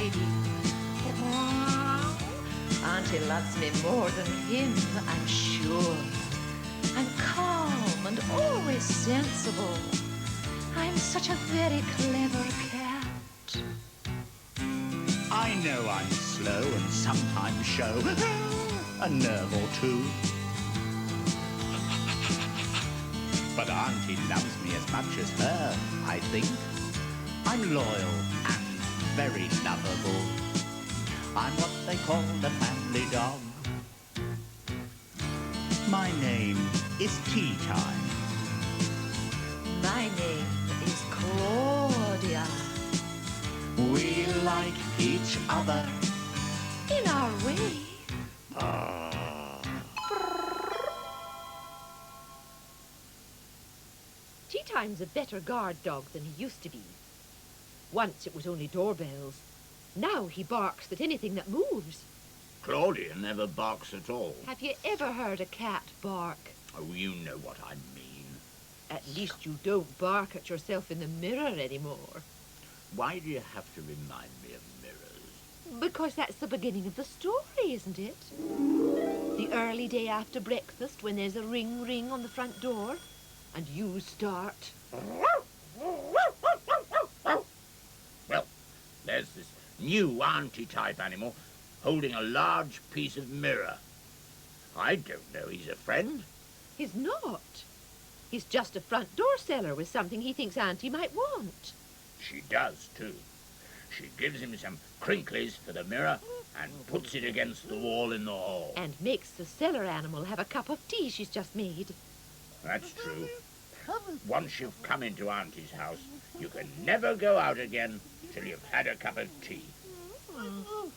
tidy. Auntie loves me more than him, I'm sure. I'm calm and always sensible. I'm such a very clever cat. I know I'm slow and sometimes show a nerve or two. But Auntie loves me as much as her, I think. I'm loyal and very lovable. I'm what they call the family dog. My name is Teetime. My name is Claudia. We like each other. In our way. Teetime's a better guard dog than he used to be. Once it was only doorbells. Now he barks at anything that moves. Claudia never barks at all. Have you ever heard a cat bark? Oh, you know what I mean. At least you don't bark at yourself in the mirror anymore. Why do you have to remind me of mirrors? Because that's the beginning of the story, isn't it? The early day after breakfast when there's a ring ring on the front door and you start. Well, there's this new auntie-type animal holding a large piece of mirror. I don't know he's a friend. He's not. He's just a front door seller with something he thinks Auntie might want. She does, too. She gives him some crinklies for the mirror and puts it against the wall in the hall. And makes the seller animal have a cup of tea she's just made. That's true. Once you've come into Auntie's house, you can never go out again till you've had a cup of tea.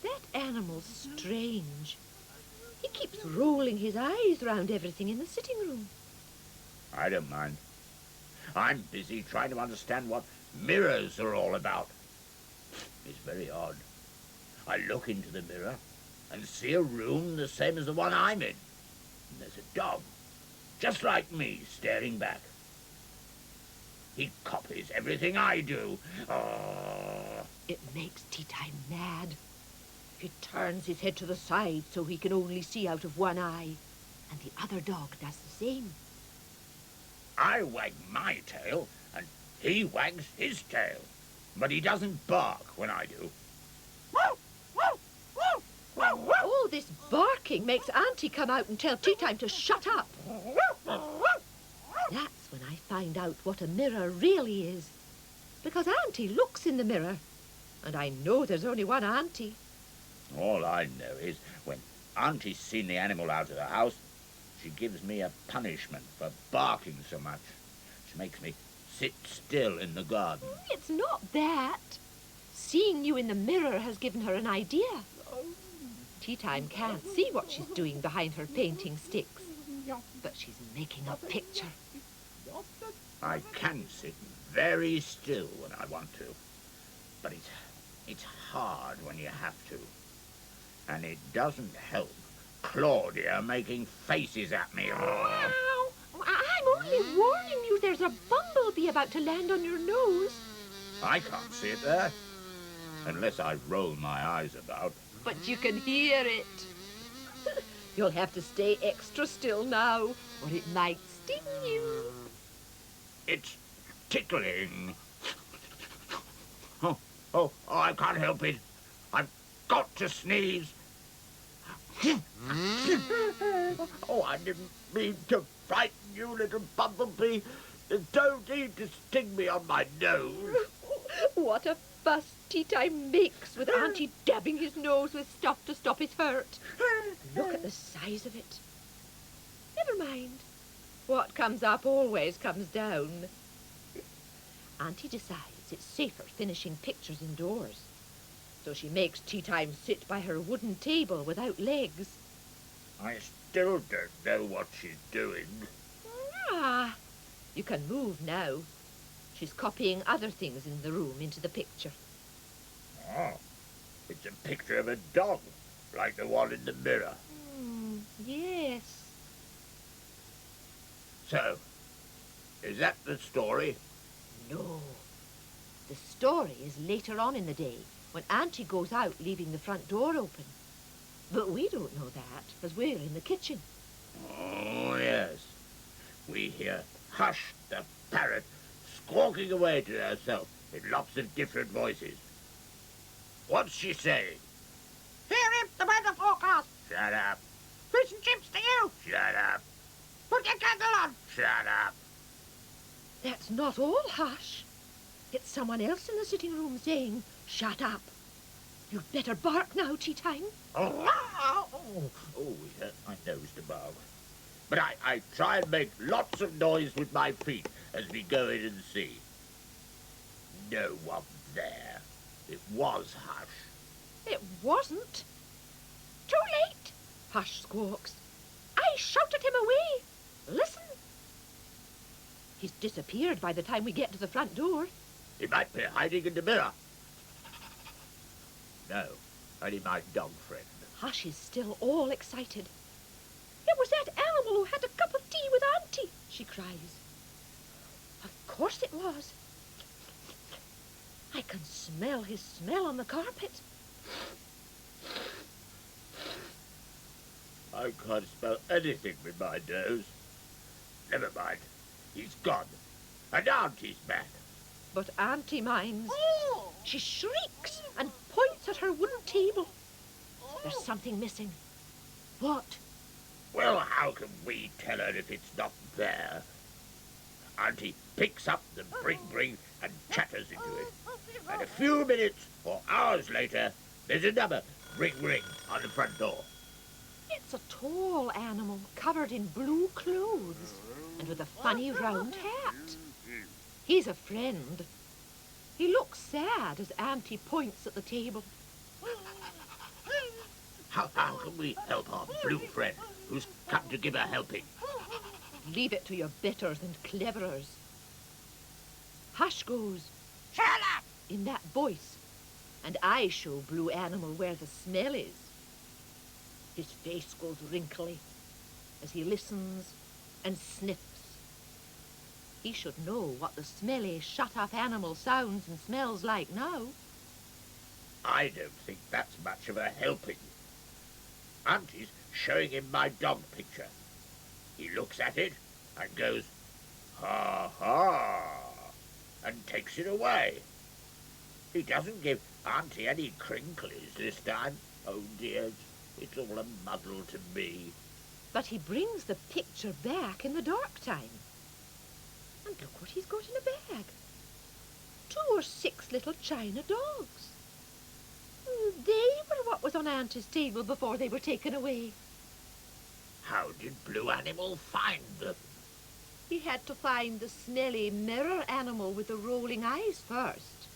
That animal's strange. He keeps rolling his eyes round everything in the sitting room. I don't mind. I'm busy trying to understand what mirrors are all about. It's very odd. I look into the mirror and see a room the same as the one I'm in. And there's a dog, just like me, staring back. He copies everything I do. Oh. It makes Teetime mad. He turns his head to the side so he can only see out of one eye. And the other dog does the same. I wag my tail, and he wags his tail. But he doesn't bark when I do. All this barking makes Auntie come out and tell Teetime to shut up. That's when I find out what a mirror really is. Because Auntie looks in the mirror. And I know there's only one Auntie. All I know is when Auntie's seen the animal out of the house, she gives me a punishment for barking so much. She makes me sit still in the garden. It's not that. Seeing you in the mirror has given her an idea. Teetime can't see what she's doing behind her painting sticks. But she's making a picture. I can sit very still when I want to. But it's hard when you have to. And it doesn't help Claudia making faces at me. I'm only warning you there's a bumblebee about to land on your nose. I can't see it there, unless I roll my eyes about. But you can hear it. You'll have to stay extra still now, or it might sting you. It's tickling. Oh, I can't help it. I've got to sneeze. Oh, I didn't mean to frighten you, little bumblebee. Don't need to sting me on my nose. What a fuss Teetime makes with Auntie dabbing his nose with stuff to stop his hurt. Look at the size of it. Never mind. What comes up always comes down. Auntie decides it's safer finishing pictures indoors. So she makes Teetime sit by her wooden table without legs. I still don't know what she's doing. Ah, you can move now. She's copying other things in the room into the picture. Oh, it's a picture of a dog, like the one in the mirror. Yes. So, is that the story? No. The story is later on in the day, when Auntie goes out, leaving the front door open. But we don't know that, as we're in the kitchen. Oh, yes. We hear Hush the parrot squawking away to herself in lots of different voices. What's she saying? Here is the weather forecast. Shut up. Fish and chips to you. Shut up. Put your kettle on. Shut up. That's not all, Hush. It's someone else in the sitting room saying, shut up. You'd better bark now, Teetime. Oh, it hurt my nose to bark. But I try and make lots of noise with my feet as we go in and see. No one there. It was Hush. It wasn't. Too late, Hush squawks. I shouted him away. Listen. He's disappeared by the time we get to the front door. He might be hiding in the mirror. No, only my dog friend. Hush is still all excited. It was that animal who had a cup of tea with Auntie, she cries. Of course it was. I can smell his smell on the carpet. I can't smell anything with my nose. Never mind. He's gone. And Auntie's back. But Auntie minds. She shrieks and points at her wooden table. There's something missing. What? Well, how can we tell her if it's not there? Auntie picks up the bring and chatters into it. And a few minutes or hours later, there's another ring on the front door. It's a tall animal covered in blue clothes and with a funny round hat. He's a friend. He looks sad as Auntie points at the table. How can we help our blue friend who's come to give a helping? Leave it to your betters and cleverers. Hush goes, Shut up. in that voice, and I show Blue Animal where the smell is. His face goes wrinkly as he listens and sniffs. He should know what the smelly, shut-up animal sounds and smells like now. I don't think that's much of a helping. Auntie's showing him my dog picture. He looks at it and goes, ha ha, and takes it away. He doesn't give Auntie any crinklies this time. Oh dear, it's all a muddle to me. But he brings the picture back in the dark time. And look what he's got in a bag. 2 or 6 little china dogs. They were what was on Auntie's table before they were taken away. How did Blue Animal find them? He had to find the smelly mirror animal with the rolling eyes first,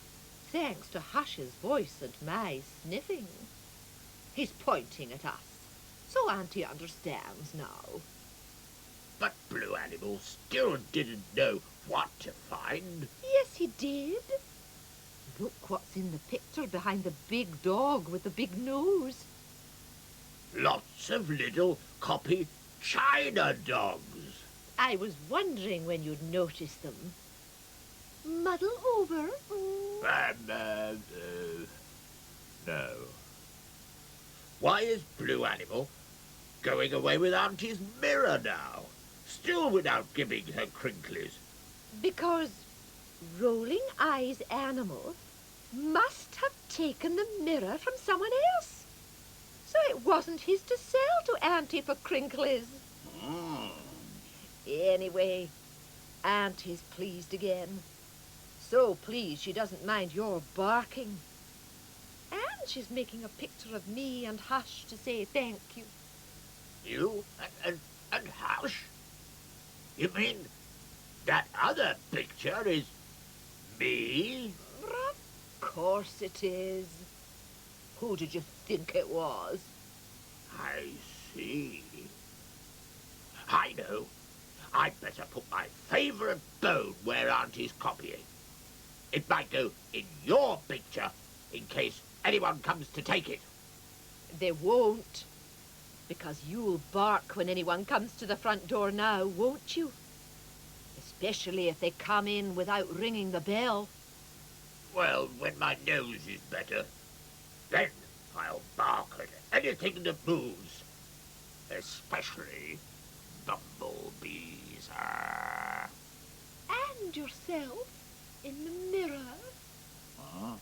thanks to Hush's voice and my sniffing. He's pointing at us, so Auntie understands now. But Blue Animal still didn't know what to find. Yes, he did. Look what's in the picture behind the big dog with the big nose. Lots of little copy china dogs. I was wondering when you'd notice them. Muddle over. No. Why is Blue Animal going away with Auntie's mirror now? Still without giving her crinklies. Because Rolling Eyes Animal must have taken the mirror from someone else. So it wasn't his to sell to Auntie for crinklies. Anyway, Auntie's pleased again. So pleased she doesn't mind your barking. And she's making a picture of me and Hush to say thank you. You and Hush? You mean that other picture is me? Of course it is. Who did you think it was? I see. I know. I'd better put my favourite bone where Auntie's copying. It might go in your picture in case anyone comes to take it. They won't. Because you'll bark when anyone comes to the front door now, won't you? Especially if they come in without ringing the bell. Well, when my nose is better. Then I'll bark at anything that moves, especially bumblebees. And yourself in the mirror. Ah.